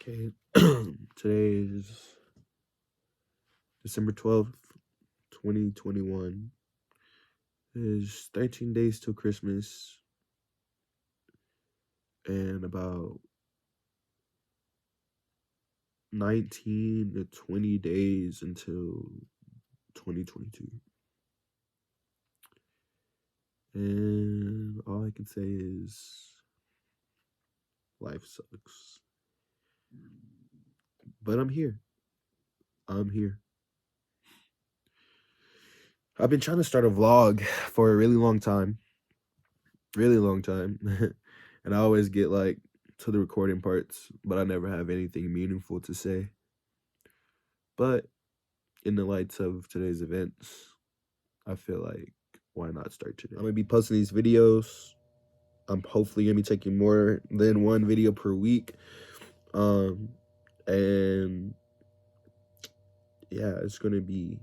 Okay, today is December 12th, 2021. It is 13 days till Christmas and about 19 to 20 days until 2022. And all I can say is life sucks. But I'm here. I'm here. I've been trying to start a vlog for a really long time. Really long time. And I always get to the recording parts, but I never have anything meaningful to say. But in the lights of today's events, I feel like why not start today? I'm gonna be posting these videos. I'm hopefully gonna be taking more than one video per week. And yeah, it's gonna be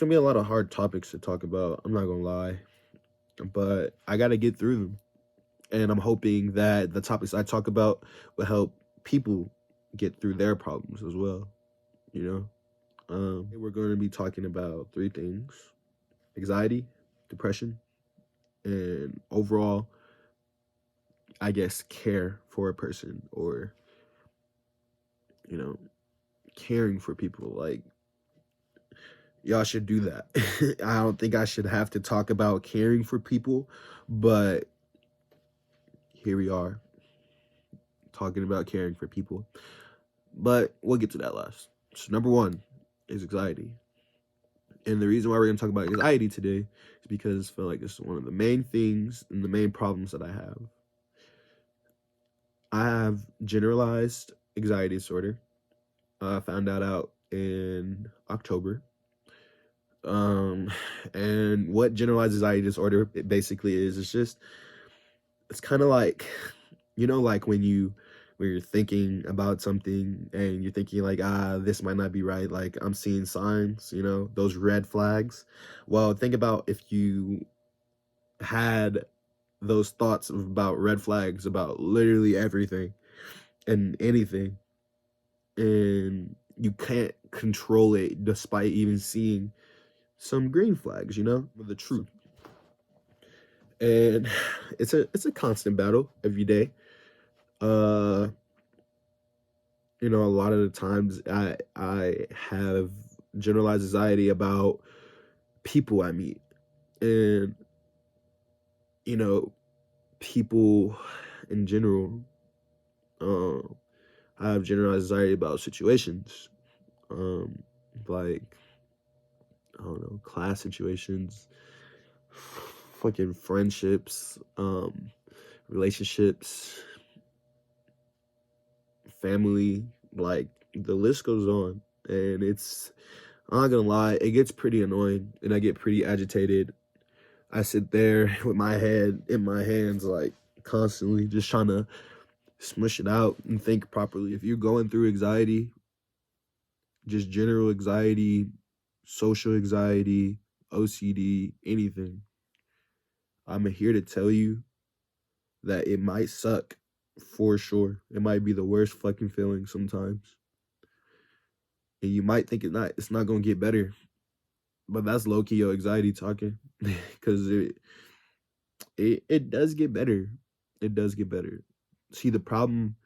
a lot of hard topics to talk about. I'm not gonna lie, but I gotta get through them. And I'm hoping that the topics I talk about will help people get through their problems as well, you know? We're going to be talking about three things: anxiety, depression, and overall, I guess, care for a person, or, caring for people. Like, y'all should do that. I don't think I should have to talk about caring for people, but here we are talking about caring for people. But we'll get to that last. So number one is anxiety. And the reason why we're going to talk about anxiety today is because I feel like it's one of the main things and the main problems that I have. I have generalized anxiety disorder. I found that out in October. And what generalized anxiety disorder it basically is, it's kind of like, like when you're thinking about something and you're thinking like, this might not be right. Like, I'm seeing signs, those red flags. Well, think about if you had those thoughts about red flags about literally everything and anything, and you can't control it despite even seeing some green flags, with the truth. And it's a constant battle every day. A lot of the times I have generalized anxiety about people I meet, and people in general. I have generalized anxiety about situations, like, I don't know, class situations, fucking friendships, relationships, family, like, the list goes on. And I'm not gonna lie, it gets pretty annoying and I get pretty agitated. I sit there with my head in my hands, like, constantly just trying to smush it out and think properly. If you're going through anxiety, just general anxiety, social anxiety, OCD, anything, I'm here to tell you that it might suck for sure. It might be the worst fucking feeling sometimes. And you might think it's not gonna get better. But that's low-key your anxiety talking. Cause it does get better. It does get better. See, the problem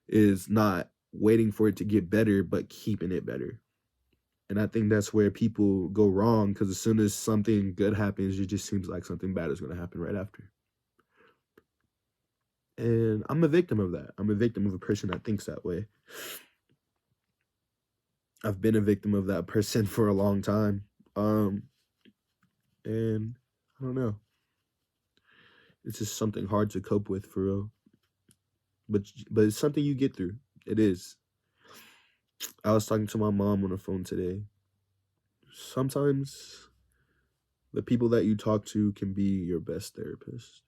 is not waiting for it to get better, but keeping it better. And I think that's where people go wrong, because as soon as something good happens, it just seems like something bad is going to happen right after. And I'm a victim of that. I'm a victim of a person that thinks that way. I've been a victim of that person for a long time. And I don't know. It's just something hard to cope with, for real. But it's something you get through. It is. I was talking to my mom on the phone today. Sometimes the people that you talk to can be your best therapist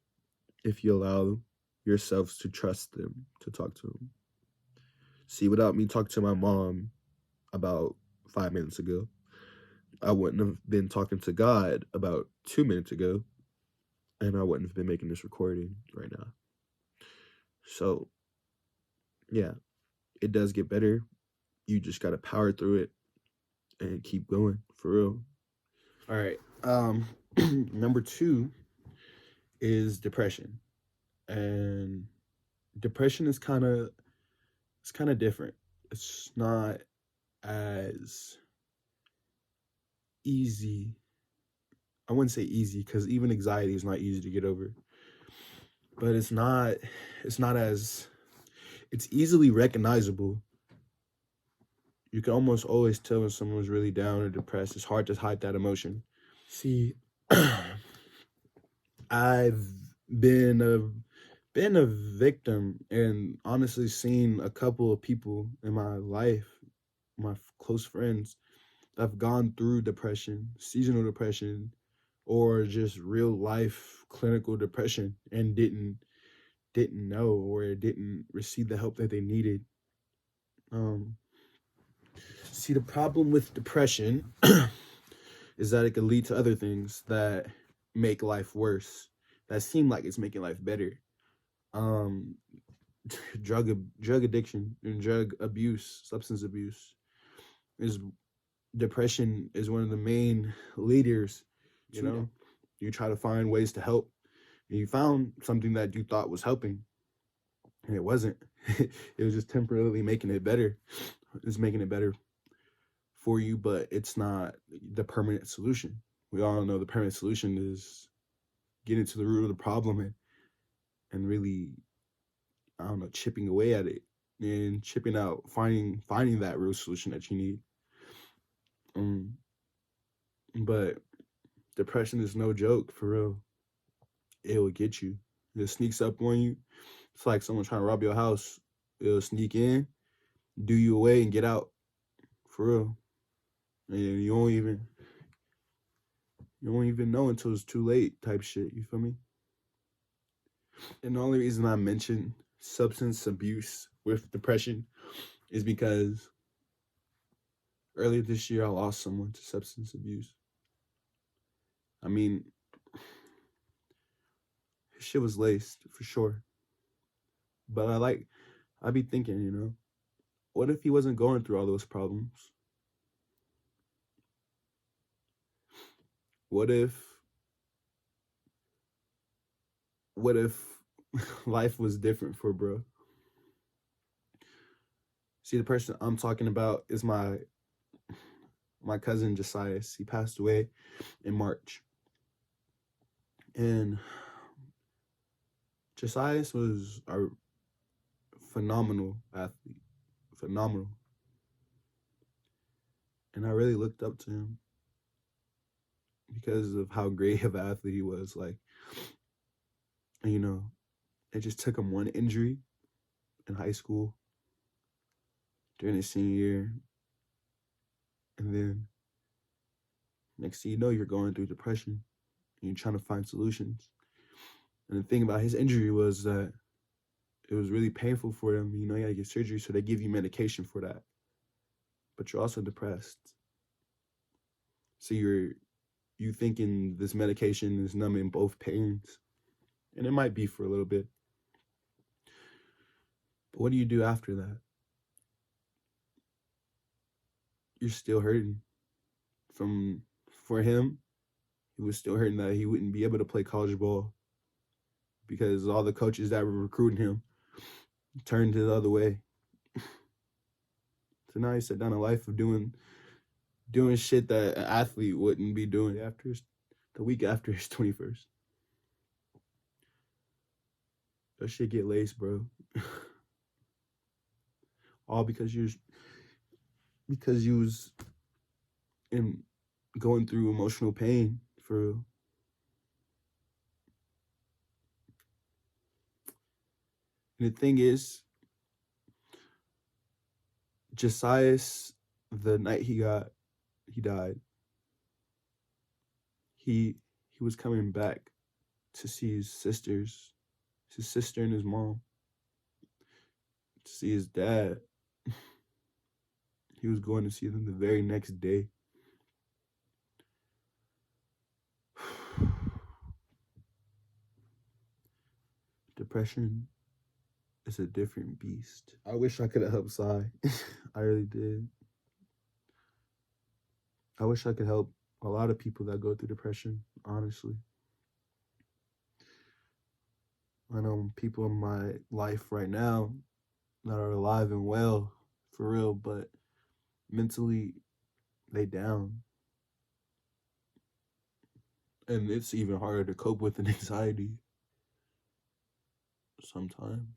if you allow yourselves to trust them to talk to them. See, without me talking to my mom about 5 minutes ago, I wouldn't have been talking to God about 2 minutes ago, and I wouldn't have been making this recording right now. So, yeah, it does get better. You just gotta power through it and keep going for real. All right. Number two is depression, and depression is kind of different. It's not as easy. I wouldn't say easy because even anxiety is not easy to get over, but it's not as it's easily recognizable. You can almost always tell when someone's really down or depressed. It's hard to hide that emotion. See, I've been a been a victim and honestly seen a couple of people in my life, my close friends, that have gone through depression, seasonal depression, or just real life clinical depression and didn't know or didn't receive the help that they needed. Um, See, the problem with depression is that it can lead to other things that make life worse, that seem like it's making life better. Um, drug addiction and drug abuse, substance abuse is depression is one of the main leaders. You know, you try to find ways to help, and you found something that you thought was helping, and it wasn't. It was just temporarily making it better. It's making it better for you, but it's not the permanent solution. We all know the permanent solution is getting to the root of the problem and really, I don't know, chipping away at it and chipping out, finding that real solution that you need. Um, but depression is no joke for real. It will get you. It sneaks up on you. It's like someone trying to rob your house. It'll sneak in, do you away, and get out for real. And you won't even know until it's too late. Type shit. You feel me? And the only reason I mention substance abuse with depression is because earlier this year I lost someone to substance abuse. I mean, his shit was laced for sure. But I be thinking, what if he wasn't going through all those problems? What if what if life was different for bro? See, the person I'm talking about is my cousin Josias. He passed away in March. And Josias was a phenomenal athlete. Phenomenal. And I really looked up to him because of how great of an athlete he was. Like, you know, it just took him one injury in high school during his senior year. And then next thing you know, you're going through depression and you're trying to find solutions. And the thing about his injury was that it was really painful for him. You had to get surgery, so they give you medication for that. But you're also depressed. So you thinking this medication is numbing both pains. And it might be for a little bit. But what do you do after that? You're still hurting. For him, he was still hurting that he wouldn't be able to play college ball because all the coaches that were recruiting him turned the other way. So now he set down a life of doing shit that an athlete wouldn't be doing the week after his 21st. That shit get laced, bro. All because you was in going through emotional pain for real. And the thing is, Josias, the night he died, he was coming back to see his sister and his mom, to see his dad. He was going to see them the very next day. Depression It's a different beast. I wish I could have helped Sai. I really did. I wish I could help a lot of people that go through depression, honestly. I know people in my life right now that are alive and well, for real, but mentally they down. And it's even harder to cope with than anxiety sometimes.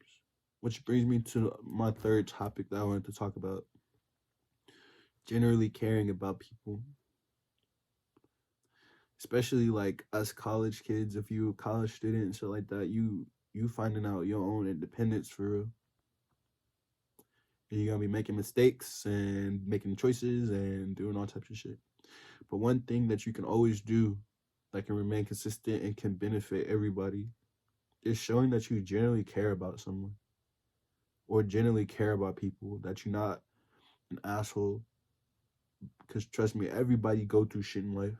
Which brings me to my third topic that I wanted to talk about. Generally caring about people. Especially like us college kids, if you a college student and shit like that, you finding out your own independence for real. You're gonna be making mistakes and making choices and doing all types of shit. But one thing that you can always do that can remain consistent and can benefit everybody is showing that you generally care about someone or generally care about people, that you're not an asshole. Because trust me, everybody go through shit in life.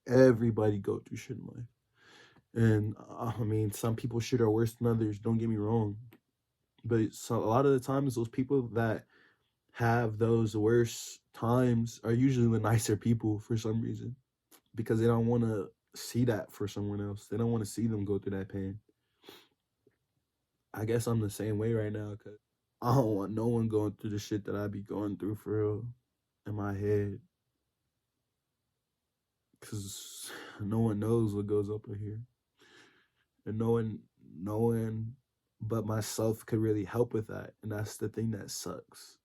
Everybody go through shit in life. And I mean, some people shit are worse than others, don't get me wrong. But so, a lot of the times, those people that have those worst times are usually the nicer people for some reason because they don't want to see that for someone else. They don't want to see them go through that pain. I guess I'm the same way right now because I don't want no one going through the shit that I be going through for real in my head because no one knows what goes up in here. And no one but myself could really help with that. And that's the thing that sucks.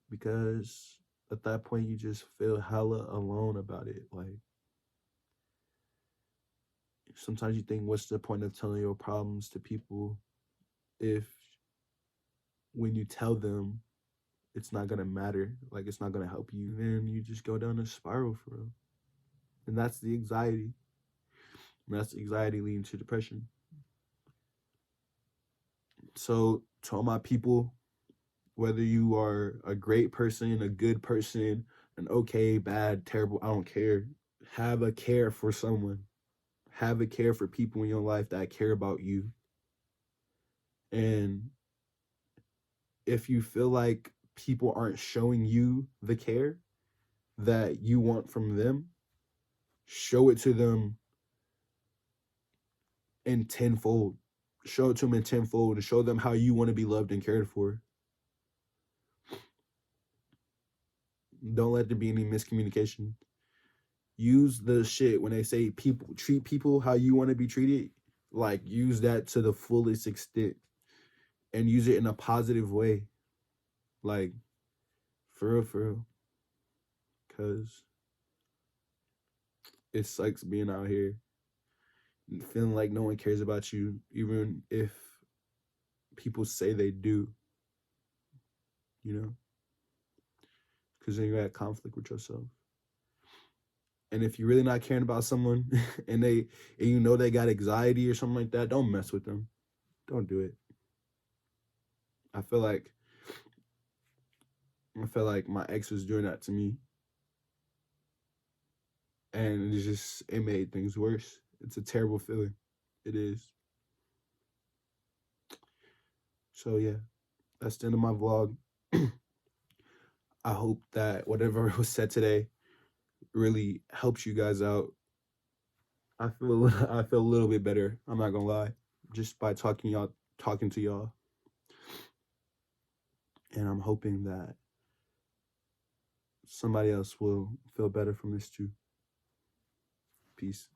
Because at that point you just feel hella alone about it. Like sometimes you think, what's the point of telling your problems to people if when you tell them it's not gonna matter, like it's not gonna help you, then you just go down a spiral for real. And that's the anxiety. And that's the anxiety leading to depression. So to all my people, whether you are a great person, a good person, an okay, bad, terrible, I don't care. Have a care for someone. Have a care for people in your life that care about you. And if you feel like people aren't showing you the care that you want from them, show it to them in tenfold. Show it to them in tenfold and show them how you want to be loved and cared for. Don't let there be any miscommunication. Use the shit when they say people treat people how you want to be treated. Like use that to the fullest extent and use it in a positive way. Like for real. Cause it sucks being out here and feeling like no one cares about you, even if people say they do, you know? Because then you're at conflict with yourself. And if you're really not caring about someone and you know they got anxiety or something like that, don't mess with them. Don't do it. I feel like my ex was doing that to me. And it made things worse. It's a terrible feeling. It is. So yeah, that's the end of my vlog. I hope that whatever was said today really helps you guys out. I feel a little bit better. I'm not gonna lie, just by talking to y'all, and I'm hoping that somebody else will feel better from this too. Peace.